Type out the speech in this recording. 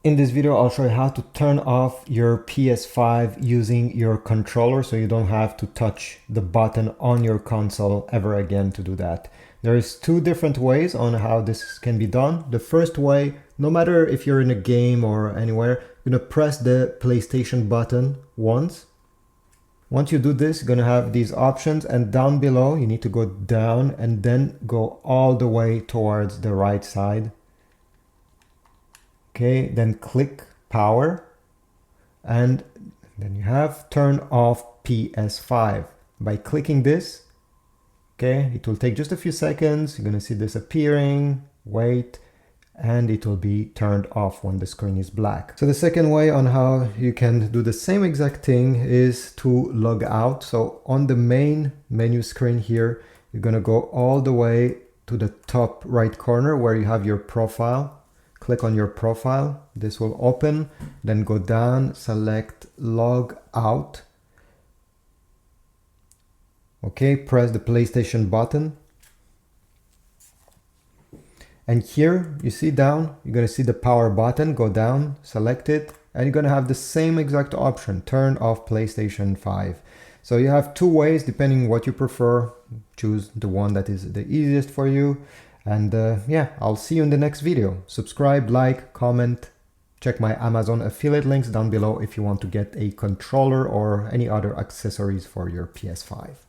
In this video, I'll show you how to turn off your PS5 using your controller so you don't have to touch the button on your console ever again to do that. There's two different ways on how this can be done. The first way, no matter if you're in a game or anywhere, you're gonna press the PlayStation button once. Once you do this, you're gonna have these options, and down below, you need to go down and then go all the way towards the right side. Okay, then click power, and then you have turn off PS5. By clicking this, okay, it will take just a few seconds. You're gonna see this appearing, wait, and it will be turned off when the screen is black. So the second way on how you can do the same exact thing is to log out. So on the main menu screen here, you're gonna go all the way to the top right corner where you have your profile. Click on your profile, this will open, then go down, select log out. Okay, press the PlayStation button. And here you see down, you're gonna see the power button, go down, select it, and you're gonna have the same exact option, turn off PlayStation 5. So you have two ways, depending what you prefer. Choose the one that is the easiest for you. And yeah, I'll see you in the next video. Subscribe, like, comment, check my Amazon affiliate links down below if you want to get a controller or any other accessories for your PS5.